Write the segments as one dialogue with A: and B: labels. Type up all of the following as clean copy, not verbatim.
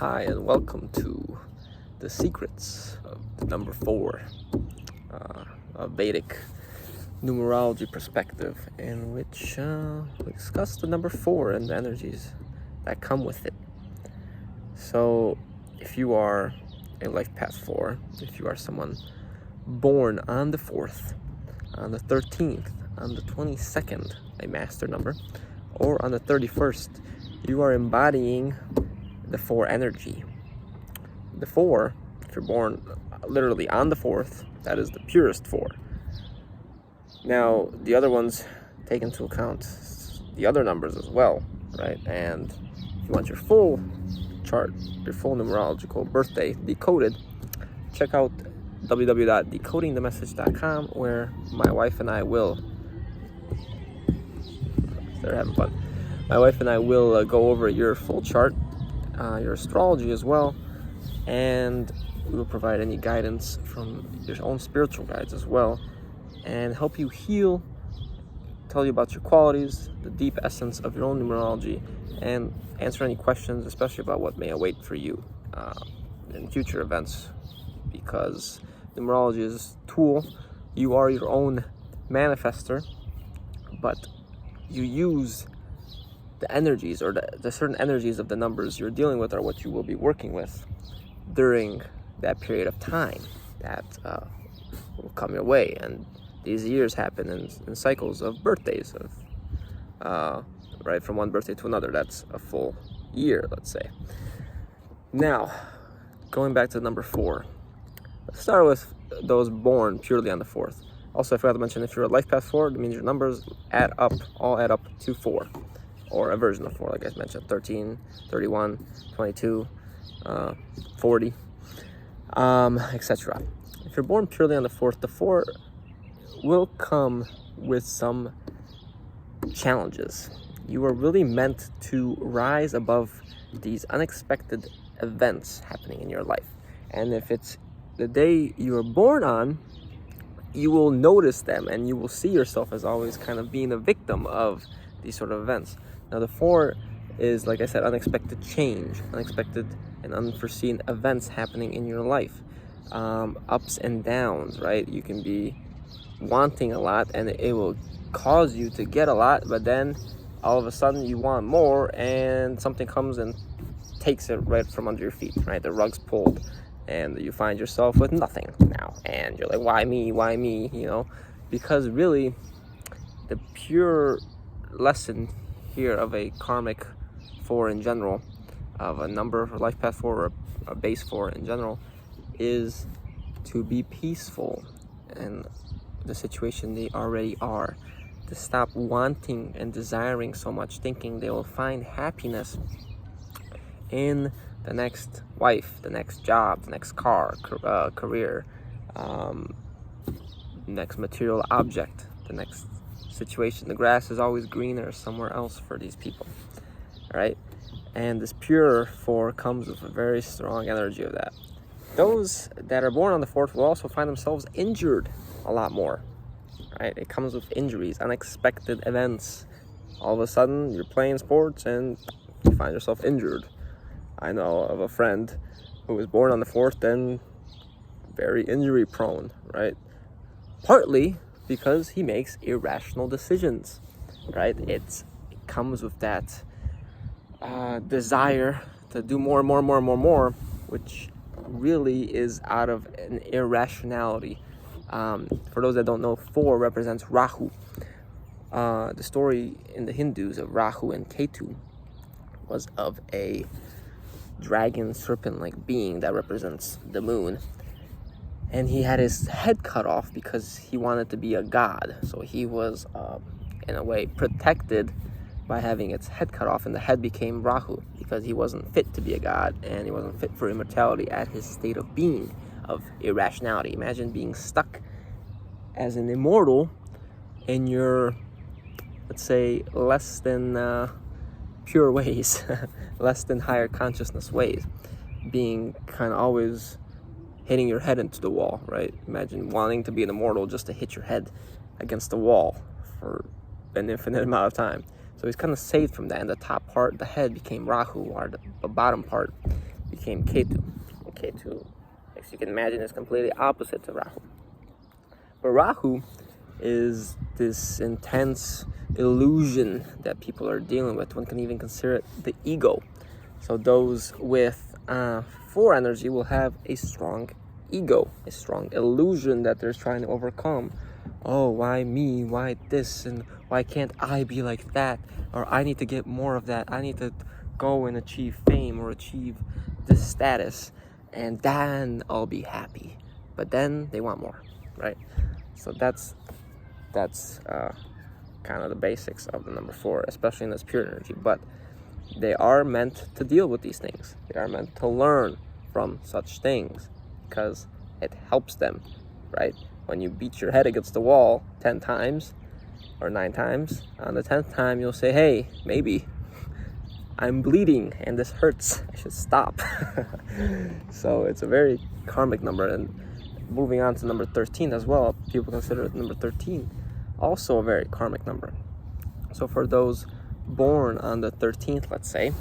A: Hi, and welcome to the secrets of the number 4, a Vedic numerology perspective, in which we discuss the number 4 and the energies that come with it. So, if you are a life path 4, if you are someone born on the 4th, on the 13th, on the 22nd, a master number, or on the 31st, you are embodying the 4 energy. The 4, if you're born literally on the 4th, that is the purest 4. Now, the other ones take into account the other numbers as well, right? And if you want your full chart, your full numerological birthday decoded, check out www.decodingthemessage.com, where my wife and I will, they're having fun, my wife and I will go over your full chart, your astrology as well, and we will provide any guidance from your own spiritual guides as well, and help you heal, tell you about your qualities, the deep essence of your own numerology, and answer any questions, especially about what may await for you in future events, because numerology is a tool. You are your own manifester, but you use the energies, or the certain energies of the numbers you're dealing with, are what you will be working with during that period of time that will come your way. And these years happen in cycles of birthdays, of right, from one birthday to another. That's a full year, let's say. Now, going back to number 4, let's start with those born purely on the 4th. Also, I forgot to mention, if you're a life path 4, it means your numbers all add up to 4, or a version of 4, like I mentioned: 13, 31, 22, 40, etc. If you're born purely on the 4th, the 4 will come with some challenges. You are really meant to rise above these unexpected events happening in your life. And if it's the day you were born on, you will notice them, and you will see yourself as always kind of being a victim of these sort of events. Now, the 4 is, like I said, unexpected change, unexpected and unforeseen events happening in your life, ups and downs, right? You can be wanting a lot, and it will cause you to get a lot, but then all of a sudden you want more, and something comes and takes it right from under your feet, right? The rug's pulled, and you find yourself with nothing now, and you're like, why me, because really the pure lesson here of a karmic 4 in general, of a number for life path 4, or a base 4 in general, is to be peaceful in the situation they already are, to stop wanting and desiring so much, thinking they will find happiness in the next wife, the next job, the next car, career, next material object, the next situation. The grass is always greener somewhere else for these people, right? And this pure 4 comes with a very strong energy of that. Those that are born on the 4th will also find themselves injured a lot more, right? It comes with injuries, unexpected events. All of a sudden, you're playing sports and you find yourself injured. I know of a friend who was born on the 4th and very injury prone, right? Partly because he makes irrational decisions, right? It comes with that desire to do more, which really is out of an irrationality. For those that don't know, 4 represents Rahu. The story in the Hindus of Rahu and Ketu was of a dragon serpent-like being that represents the moon, and he had his head cut off because he wanted to be a god. So he was in a way protected by having its head cut off, and the head became Rahu because he wasn't fit to be a god, and he wasn't fit for immortality at his state of being, of irrationality. Imagine being stuck as an immortal in your, let's say, less than pure ways, less than higher consciousness ways, being kind of always hitting your head into the wall, right? Imagine wanting to be an immortal just to hit your head against the wall for an infinite amount of time. So he's kind of saved from that. And the top part, the head, became Rahu, or the bottom part became Ketu. And Ketu, as you can imagine, is completely opposite to Rahu. But Rahu is this intense illusion that people are dealing with. One can even consider it the ego. So those with 4 energy will have a strong ego, a strong illusion that they're trying to overcome. Oh, why me? Why this? And why can't I be like that? Or I need to get more of that. I need to go and achieve fame or achieve this status, and then I'll be happy. But then they want more, right? So that's kind of the basics of the number 4, especially in this pure energy. But they are meant to deal with these things. They are meant to learn from such things because it helps them, right? When you beat your head against the wall 10 times or 9 times, on the 10th time you'll say, hey, maybe I'm bleeding and this hurts. I should stop. So it's a very karmic number. And moving on to number 13 as well, people consider number 13 also a very karmic number. So for those born on the 13th, let's say,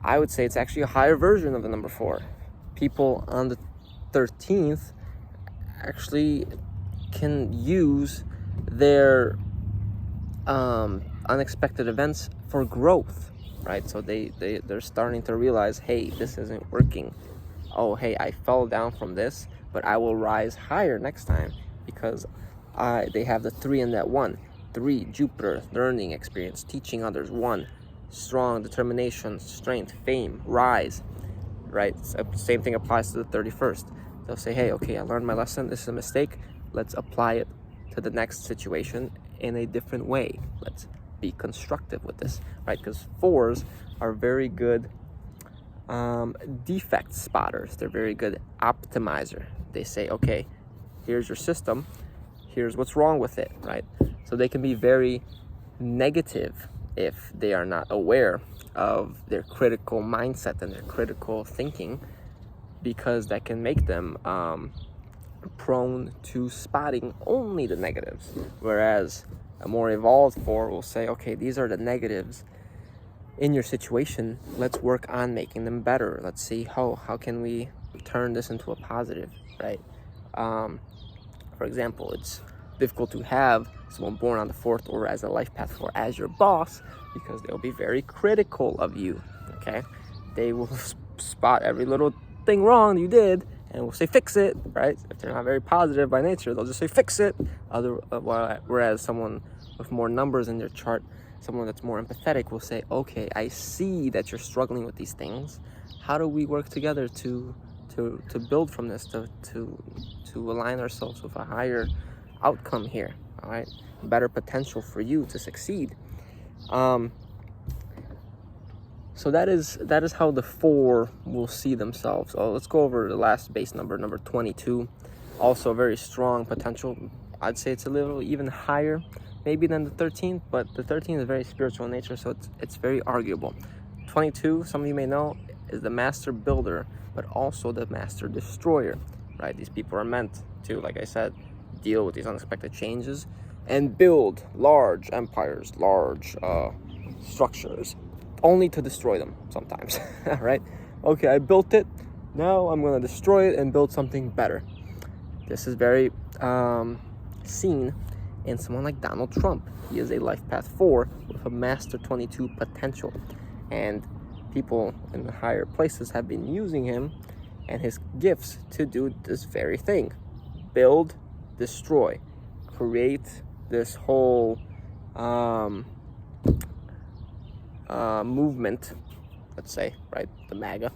A: I would say it's actually a higher version of the number 4. People on the 13th actually can use their unexpected events for growth, right? So they're starting to realize, hey, this isn't working. Oh, hey, I fell down from this, but I will rise higher next time because they have the 3 in that 1. 3, Jupiter, learning experience, teaching others. 1, strong determination, strength, fame, rise, right? Same thing applies to the 31st. They'll say, hey, okay, I learned my lesson. This is a mistake. Let's apply it to the next situation in a different way. Let's be constructive with this, right? Because 4s are very good defect spotters. They're very good optimizer. They say, okay, here's your system. Here's what's wrong with it, right? So they can be very negative if they are not aware of their critical mindset and their critical thinking, because that can make them prone to spotting only the negatives. Whereas a more evolved 4 will say, okay, these are the negatives in your situation. Let's work on making them better. Let's see how can we turn this into a positive, right? For example, it's difficult to have someone born on the 4th or as a life path 4 as your boss, because they'll be very critical of you, okay? They will spot every little thing wrong you did and will say, fix it, right? If they're not very positive by nature, they'll just say, fix it. Whereas someone with more numbers in their chart, someone that's more empathetic, will say, okay, I see that you're struggling with these things. How do we work together to build from this, to align ourselves with a higher outcome here, all right? Better potential for you to succeed. So that is how the 4 will see themselves. Oh, let's go over the last base number 22. Also very strong potential. I'd say it's a little even higher maybe than the 13th, but the 13th is very spiritual in nature, so it's very arguable. 22, some of you may know, is the master builder, but also the master destroyer, right? These people are meant to, like I said, deal with these unexpected changes and build large empires, large structures, only to destroy them sometimes, right? Okay, I built it, now I'm going to destroy it and build something better. This is very seen in someone like Donald Trump. He is a life path 4 with a master 22 potential, and people in the higher places have been using him and his gifts to do this very thing: build, destroy, create this whole movement, let's say, right, the MAGA,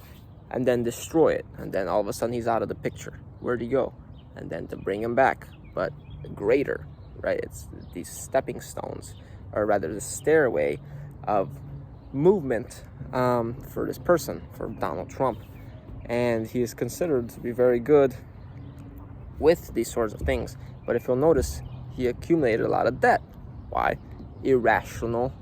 A: and then destroy it, and then all of a sudden he's out of the picture. Where'd he go? And then to bring him back, but greater, right? It's these stepping stones, or rather the stairway of movement for this person, for Donald Trump. And he is considered to be very good with these sorts of things. But if you'll notice, he accumulated a lot of debt. Why? Irrational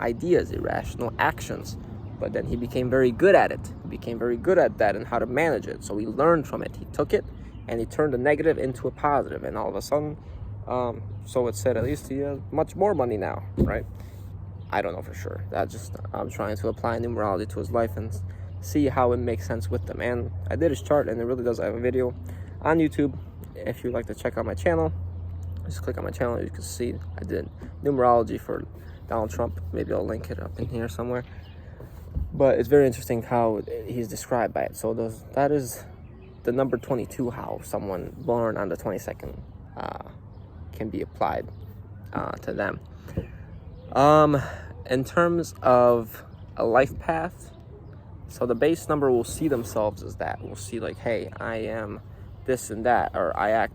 A: ideas, irrational actions. But then he became very good at it. He became very good at that and how to manage it. So he learned from it. He took it and he turned the negative into a positive. And all of a sudden, so it said, at least he has much more money now, right? I don't know for sure. I'm trying to apply numerology to his life and see how it makes sense with them. And I did his chart, and it really does. I have a video on YouTube. If you'd like to check out my channel, just click on my channel. You can see I did numerology for Donald Trump. Maybe I'll link it up in here somewhere. But it's very interesting how he's described by it. So that is the number 22, how someone born on the 22nd can be applied to them. In terms of a life path, so the base number will see themselves as that. We'll see like, hey, I am this and that, or I act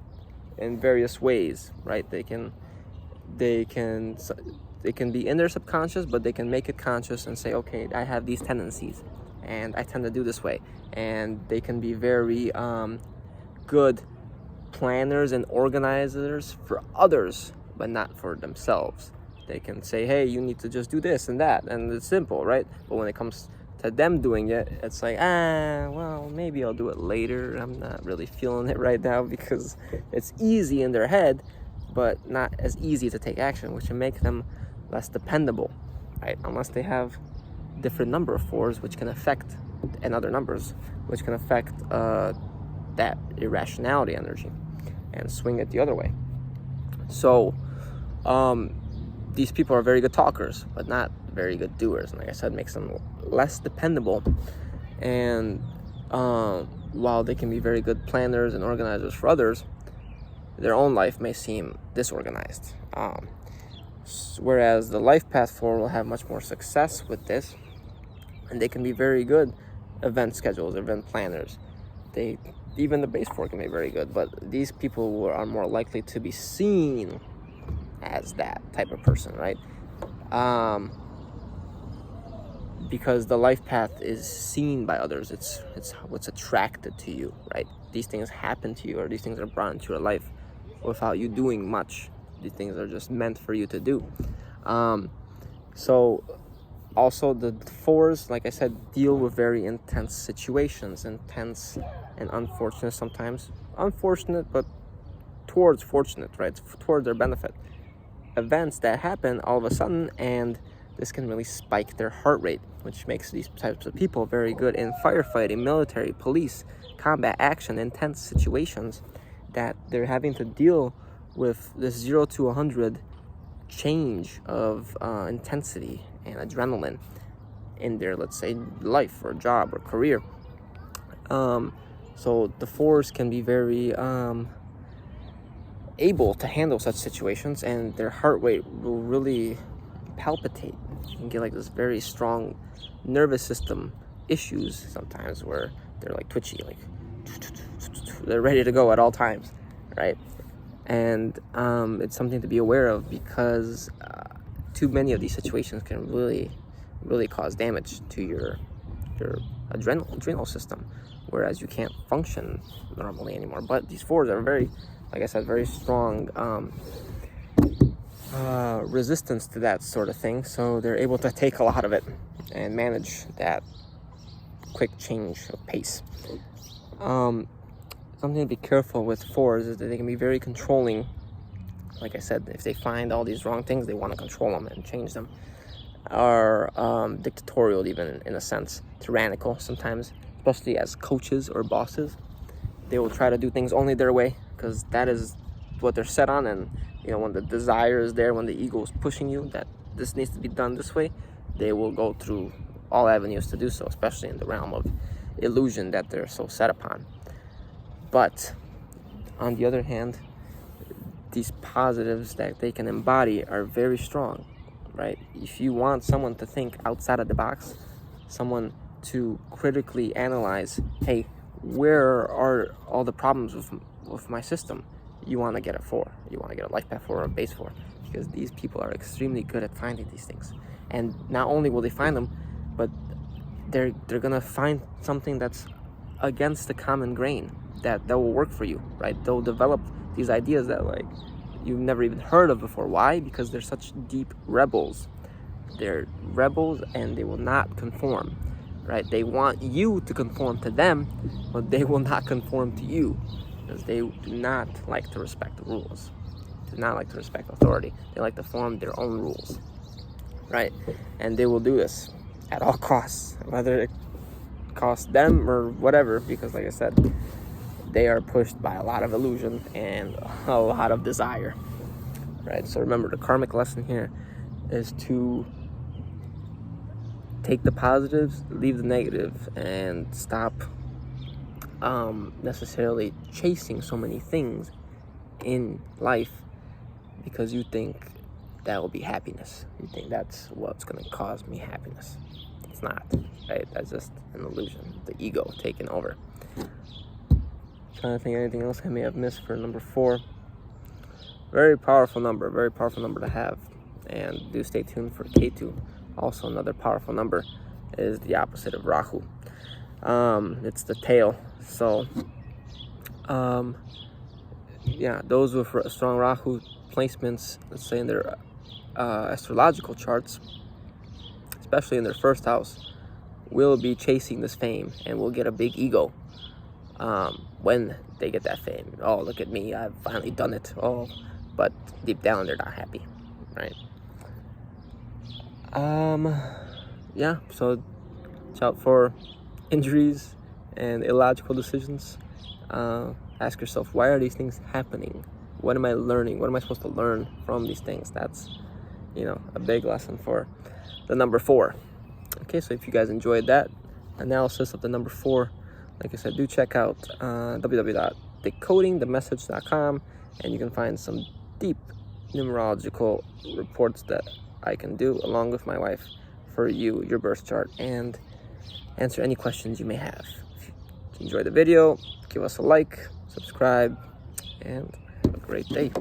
A: in various ways, right? They can be in their subconscious, but they can make it conscious and say, okay, I have these tendencies and I tend to do this way. And they can be very good planners and organizers for others, but not for themselves. They can say, hey, you need to just do this and that, and it's simple, right? But when it comes to them doing it, it's like, well, maybe I'll do it later. I'm not really feeling it right now, because it's easy in their head, but not as easy to take action, which can make them less dependable, right? Unless they have different number of 4s, which can affect, and other numbers, which can affect that irrationality energy and swing it the other way. So these people are very good talkers, but not very good doers. And like I said, makes them less dependable. And while they can be very good planners and organizers for others, their own life may seem disorganized. Whereas the life path 4 will have much more success with this, and they can be very good event schedulers, event planners. Even the base 4 can be very good, but these people are more likely to be seen as that type of person, right? Because the life path is seen by others. It's what's attracted to you, right? These things happen to you, or these things are brought into your life without you doing much. These things are just meant for you to do. So also the 4s, like I said, deal with very intense situations, intense and unfortunate sometimes. Unfortunate, but towards fortunate, right? Towards their benefit. Events that happen all of a sudden, and this can really spike their heart rate, which makes these types of people very good in firefighting, military, police, combat action, intense situations that they're having to deal with this 0 to 100 change of intensity and adrenaline in their, let's say, life or job or career. So the 4s can be very able to handle such situations, and their heart rate will really palpitate. You can get like this very strong nervous system issues sometimes, where they're like twitchy, like they're ready to go at all times, right? And it's something to be aware of, because too many of these situations can really cause damage to your adrenal system, whereas you can't function normally anymore. But these 4s are very, like I said, very strong resistance to that sort of thing, so they're able to take a lot of it and manage that quick change of pace. Something to be careful with 4s is that they can be very controlling. Like I said, if they find all these wrong things, they want to control them and change them. Or dictatorial, even in a sense, tyrannical sometimes, especially as coaches or bosses. They will try to do things only their way, because that is what they're set on. And when the desire is there, when the ego is pushing you that this needs to be done this way, they will go through all avenues to do so, especially in the realm of illusion that they're so set upon. But on the other hand, these positives that they can embody are very strong, right? If you want someone to think outside of the box, someone to critically analyze, hey, where are all the problems with my system? You want to get a 4. You want to get a life path 4 or a base 4, because these people are extremely good at finding these things. And not only will they find them, but they're gonna find something that's against the common grain that will work for you, right? They'll develop these ideas that like you've never even heard of before. Why? Because they're such deep rebels. They're rebels, and they will not conform, right? They want you to conform to them, but they will not conform to you, because they do not like to respect the rules, do not like to respect authority. They like to form their own rules, right? And they will do this at all costs, whether cost them or whatever, because like I said, they are pushed by a lot of illusion and a lot of desire, right? So remember, the karmic lesson here is to take the positives, leave the negative, and stop necessarily chasing so many things in life because you think that will be happiness. You think that's what's going to cause me happiness. It's not, right? That's just an illusion, the ego taking over. Trying to think anything else I may have missed for number 4. Very powerful number to have. And do stay tuned for Ketu. Also another powerful number is the opposite of Rahu. It's the tail. So yeah, those with strong Rahu placements, let's say in their astrological charts, especially in their first house, will be chasing this fame and will get a big ego when they get that fame. Oh, look at me, I've finally done it. Oh, but deep down they're not happy, right? Yeah, so watch out for injuries and illogical decisions. Ask yourself, why are these things happening? What am I learning? What am I supposed to learn from these things? That's, a big lesson for the number 4. Okay, so if you guys enjoyed that analysis of the number 4, like I said, do check out www.decodingthemessage.com, and you can find some deep numerological reports that I can do along with my wife for you, your birth chart, and answer any questions you may have. If you enjoyed the video, give us a like, subscribe, and have a great day.